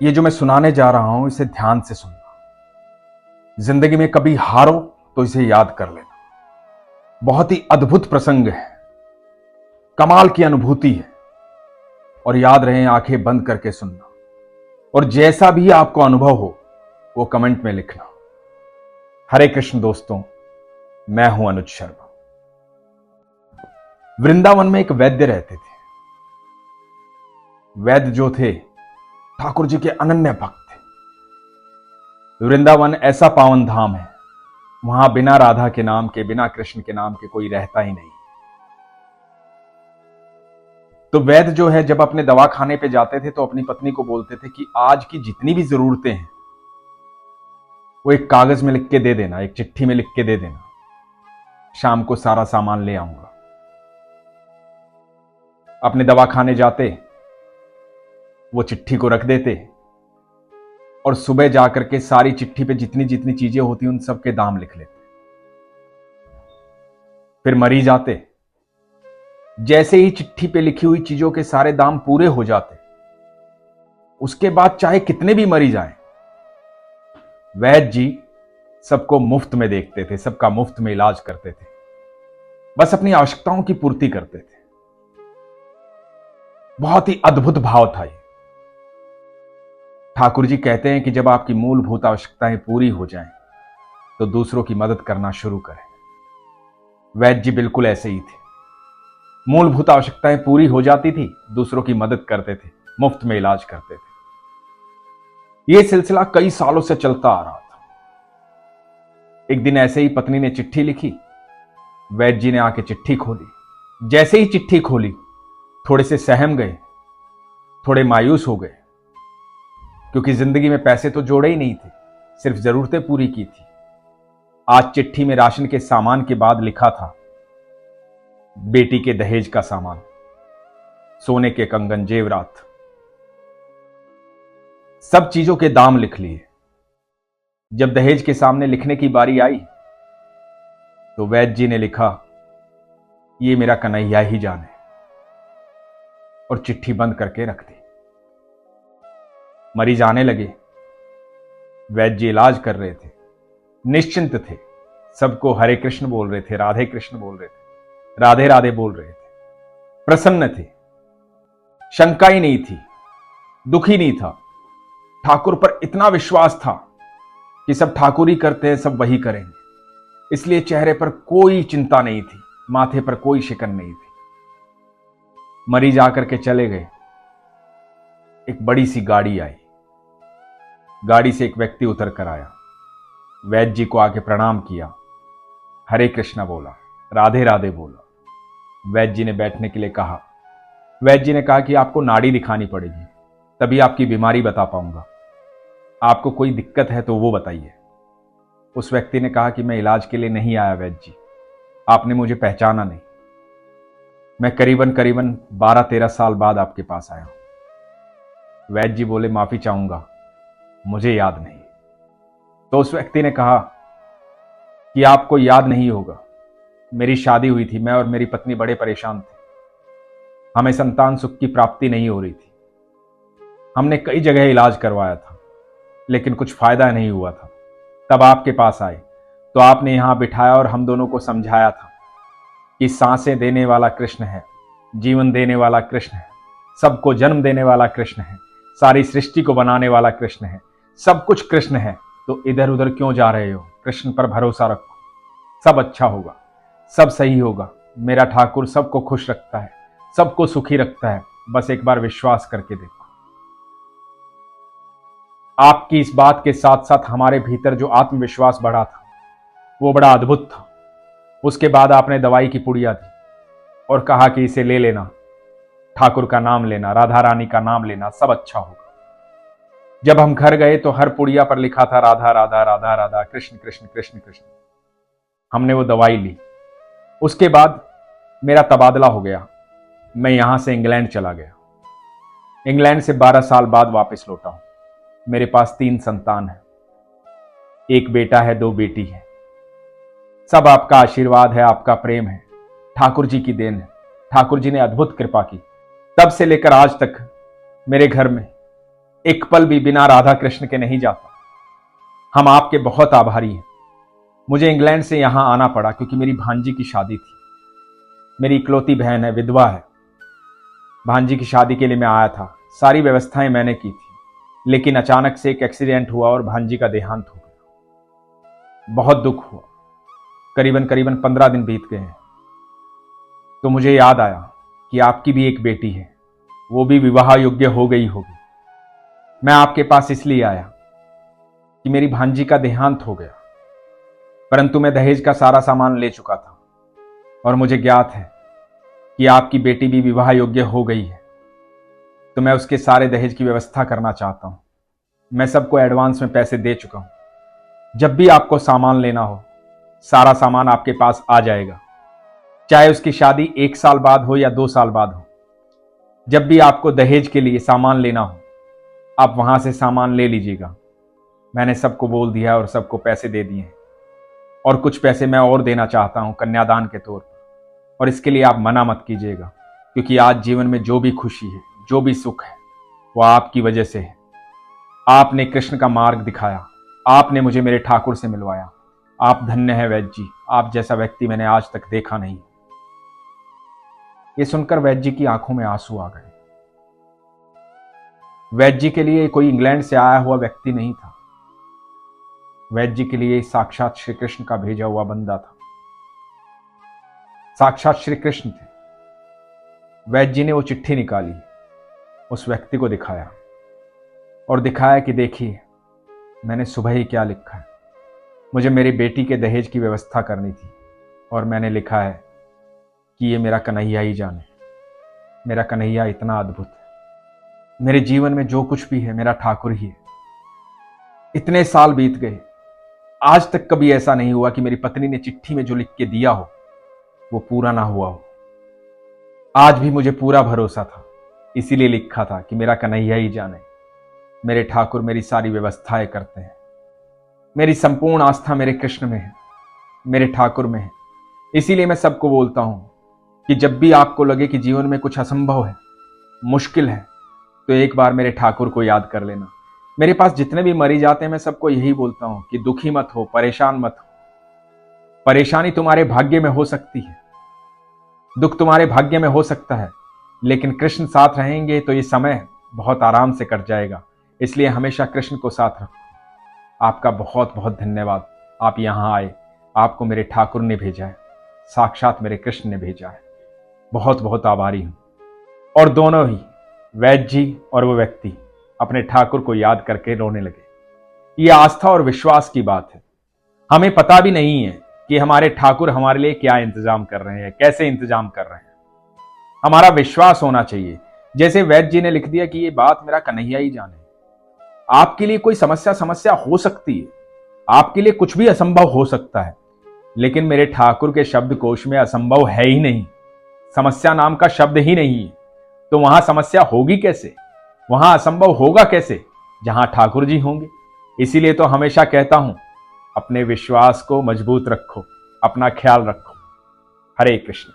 ये जो मैं सुनाने जा रहा हूं इसे ध्यान से सुनना। जिंदगी में कभी हारो तो इसे याद कर लेना। बहुत ही अद्भुत प्रसंग है, कमाल की अनुभूति है। और याद रहे, आंखें बंद करके सुनना। और जैसा भी आपको अनुभव हो वो कमेंट में लिखना। हरे कृष्ण दोस्तों, मैं हूं अनुज शर्मा। वृंदावन में एक वैद्य रहते थे। वैद्य जो थे ठाकुर जी के अनन्य भक्त थे। वृंदावन ऐसा पावन धाम है, वहां बिना राधा के नाम के, बिना कृष्ण के नाम के कोई रहता ही नहीं। तो वैद्य जो है, जब अपने दवा खाने पे जाते थे तो अपनी पत्नी को बोलते थे कि आज की जितनी भी जरूरतें हैं वो एक कागज में लिख के दे देना, एक चिट्ठी में लिख के दे देना, शाम को सारा सामान ले आऊंगा। अपने दवा खाने जाते, वो चिट्ठी को रख देते और सुबह जाकर के सारी चिट्ठी पे जितनी जितनी चीजें होती उन सब के दाम लिख लेते। फिर मरीज आते, जैसे ही चिट्ठी पे लिखी हुई चीजों के सारे दाम पूरे हो जाते, उसके बाद चाहे कितने भी मरीज आए, वैद्य जी सबको मुफ्त में देखते थे, सबका मुफ्त में इलाज करते थे, बस अपनी आवश्यकताओं की पूर्ति करते थे। बहुत ही अद्भुत भाव था ये। ठाकुर जी कहते हैं कि जब आपकी मूलभूत आवश्यकताएं पूरी हो जाएं, तो दूसरों की मदद करना शुरू करें। वैद्य जी बिल्कुल ऐसे ही थे। मूलभूत आवश्यकताएं पूरी हो जाती थी, दूसरों की मदद करते थे, मुफ्त में इलाज करते थे। यह सिलसिला कई सालों से चलता आ रहा था। एक दिन ऐसे ही पत्नी ने चिट्ठी लिखी, वैद्य जी ने आके चिट्ठी खोली। जैसे ही चिट्ठी खोली, थोड़े से सहम गए, थोड़े मायूस हो गए, क्योंकि जिंदगी में पैसे तो जोड़े ही नहीं थे, सिर्फ जरूरतें पूरी की थी। आज चिट्ठी में राशन के सामान के बाद लिखा था बेटी के दहेज का सामान, सोने के कंगन, जेवरात, सब चीजों के दाम लिख लिए। जब दहेज के सामने लिखने की बारी आई तो वैद्य जी ने लिखा, ये मेरा कन्हैया ही जाने, और चिट्ठी बंद करके रख दी। मरीज आने लगे, वैद्य जी इलाज कर रहे थे, निश्चिंत थे, सबको हरे कृष्ण बोल रहे थे, राधे कृष्ण बोल रहे थे, राधे राधे बोल रहे थे, प्रसन्न थे, शंका ही नहीं थी, दुखी नहीं था। ठाकुर पर इतना विश्वास था कि सब ठाकुर ही करते हैं, सब वही करेंगे, इसलिए चेहरे पर कोई चिंता नहीं थी, माथे पर कोई शिकन नहीं थी। मरीज आकर के चले गए। एक बड़ी सी गाड़ी आई, गाड़ी से एक व्यक्ति उतर कर आया, वैद्य जी को आके प्रणाम किया, हरे कृष्णा बोला, राधे राधे बोला। वैद्य जी ने बैठने के लिए कहा। वैद्य जी ने कहा कि आपको नाड़ी दिखानी पड़ेगी, तभी आपकी बीमारी बता पाऊंगा, आपको कोई दिक्कत है तो वो बताइए। उस व्यक्ति ने कहा कि मैं इलाज के लिए नहीं आया वैद्य जी, आपने मुझे पहचाना नहीं, मैं करीबन 12-13 साल बाद आपके पास आया हूं। वैद्य जी बोले, माफी चाहूंगा, मुझे याद नहीं। तो उस व्यक्ति ने कहा कि आपको याद नहीं होगा, मेरी शादी हुई थी, मैं और मेरी पत्नी बड़े परेशान थे, हमें संतान सुख की प्राप्ति नहीं हो रही थी, हमने कई जगह इलाज करवाया था लेकिन कुछ फायदा नहीं हुआ था। तब आपके पास आए तो आपने यहां बिठाया और हम दोनों को समझाया था कि सांसें देने वाला कृष्ण है, जीवन देने वाला कृष्ण है, सबको जन्म देने वाला कृष्ण है, सारी सृष्टि को बनाने वाला कृष्ण है, सब कुछ कृष्ण है, तो इधर उधर क्यों जा रहे हो, कृष्ण पर भरोसा रखो, सब अच्छा होगा, सब सही होगा। मेरा ठाकुर सबको खुश रखता है, सबको सुखी रखता है, बस एक बार विश्वास करके देखो। आपकी इस बात के साथ साथ हमारे भीतर जो आत्मविश्वास बढ़ा था वो बड़ा अद्भुत था। उसके बाद आपने दवाई की पुड़िया दी और कहा कि इसे ले लेना, ठाकुर का नाम लेना, राधा रानी का नाम लेना, सब अच्छा होगा। जब हम घर गए तो हर पुड़िया पर लिखा था राधा राधा राधा राधा, कृष्ण कृष्ण कृष्ण कृष्ण। हमने वो दवाई ली। उसके बाद मेरा तबादला हो गया, मैं यहां से इंग्लैंड चला गया। इंग्लैंड से 12 साल बाद वापस लौटा हूं। मेरे पास 3 संतान है, एक बेटा है, 2 बेटी है। सब आपका आशीर्वाद है, आपका प्रेम है, ठाकुर जी की देन है। ठाकुर जी ने अद्भुत कृपा की। तब से लेकर आज तक मेरे घर में एक पल भी बिना राधा कृष्ण के नहीं जाता। हम आपके बहुत आभारी हैं। मुझे इंग्लैंड से यहां आना पड़ा क्योंकि मेरी भांजी की शादी थी। मेरी इकलौती बहन है, विधवा है। भांजी की शादी के लिए मैं आया था, सारी व्यवस्थाएं मैंने की थी, लेकिन अचानक से एक एक्सीडेंट हुआ और भांजी का देहांत हो गया। बहुत दुख हुआ। करीबन करीबन 15 दिन बीत गए हैं। तो मुझे याद आया कि आपकी भी एक बेटी है, वो भी विवाह योग्य हो गई होगी। मैं आपके पास इसलिए आया कि मेरी भांजी का देहांत हो गया, परंतु मैं दहेज का सारा सामान ले चुका था और मुझे ज्ञात है कि आपकी बेटी भी विवाह योग्य हो गई है। तो मैं उसके सारे दहेज की व्यवस्था करना चाहता हूं। मैं सबको एडवांस में पैसे दे चुका हूं। जब भी आपको सामान लेना हो, सारा सामान आपके पास आ जाएगा, चाहे उसकी शादी 1 साल बाद हो या 2 साल बाद हो। जब भी आपको दहेज के लिए सामान लेना हो, आप वहां से सामान ले लीजिएगा। मैंने सबको बोल दिया और सबको पैसे दे दिए हैं, और कुछ पैसे मैं और देना चाहता हूं कन्यादान के तौर पर। और इसके लिए आप मना मत कीजिएगा, क्योंकि आज जीवन में जो भी खुशी है, जो भी सुख है, वो आपकी वजह से है। आपने कृष्ण का मार्ग दिखाया, आपने मुझे मेरे ठाकुर से मिलवाया। आप धन्य है वैद्य जी, आप जैसा व्यक्ति मैंने आज तक देखा नहीं। ये सुनकर वैद्य जी की आंखों में आंसू आ गए। वैद्य जी के लिए कोई इंग्लैंड से आया हुआ व्यक्ति नहीं था। वैद्य जी के लिए साक्षात श्री कृष्ण का भेजा हुआ बंदा था। साक्षात श्री कृष्ण थे। वैद्य जी ने वो चिट्ठी निकाली, उस व्यक्ति को दिखाया और दिखाया कि देखिए, मैंने सुबह ही क्या लिखा है। मुझे मेरी बेटी के दहेज की व्यवस्था करनी थी और मैंने लिखा है कि ये मेरा कन्हैया ही जाने। मेरा कन्हैया इतना अद्भुत है। मेरे जीवन में जो कुछ भी है मेरा ठाकुर ही है। इतने साल बीत गए, आज तक कभी ऐसा नहीं हुआ कि मेरी पत्नी ने चिट्ठी में जो लिख के दिया हो वो पूरा ना हुआ हो। आज भी मुझे पूरा भरोसा था, इसीलिए लिखा था कि मेरा कन्हैया ही जाने। मेरे ठाकुर मेरी सारी व्यवस्थाएं करते हैं। मेरी संपूर्ण आस्था मेरे कृष्ण में है, मेरे ठाकुर में है। इसीलिए मैं सबको बोलता हूं कि जब भी आपको लगे कि जीवन में कुछ असंभव है, मुश्किल है, तो एक बार मेरे ठाकुर को याद कर लेना। मेरे पास जितने भी मरीज आते हैं, मैं सबको यही बोलता हूं कि दुखी मत हो, परेशान मत हो। परेशानी तुम्हारे भाग्य में हो सकती है, दुख तुम्हारे भाग्य में हो सकता है, लेकिन कृष्ण साथ रहेंगे तो ये समय बहुत आराम से कट जाएगा। इसलिए हमेशा कृष्ण को साथ रखो। आपका बहुत बहुत धन्यवाद। आप यहां आए, आपको मेरे ठाकुर ने भेजा है, साक्षात मेरे कृष्ण ने भेजा है। बहुत बहुत आभारी हूं। और दोनों ही, वैद्य जी और वो व्यक्ति, अपने ठाकुर को याद करके रोने लगे। ये आस्था और विश्वास की बात है। हमें पता भी नहीं है कि हमारे ठाकुर हमारे लिए क्या इंतजाम कर रहे हैं, कैसे इंतजाम कर रहे हैं। हमारा विश्वास होना चाहिए। जैसे वैद्य जी ने लिख दिया कि ये बात मेरा कन्हैया ही जाने। आपके लिए कोई समस्या हो सकती है, आपके लिए कुछ भी असंभव हो सकता है, लेकिन मेरे ठाकुर के शब्दकोश में असंभव है ही नहीं। समस्या नाम का शब्द ही नहीं है, तो वहां समस्या होगी कैसे, वहां असंभव होगा कैसे, जहां ठाकुर जी होंगे। इसीलिए तो हमेशा कहता हूं, अपने विश्वास को मजबूत रखो, अपना ख्याल रखो। हरे कृष्ण।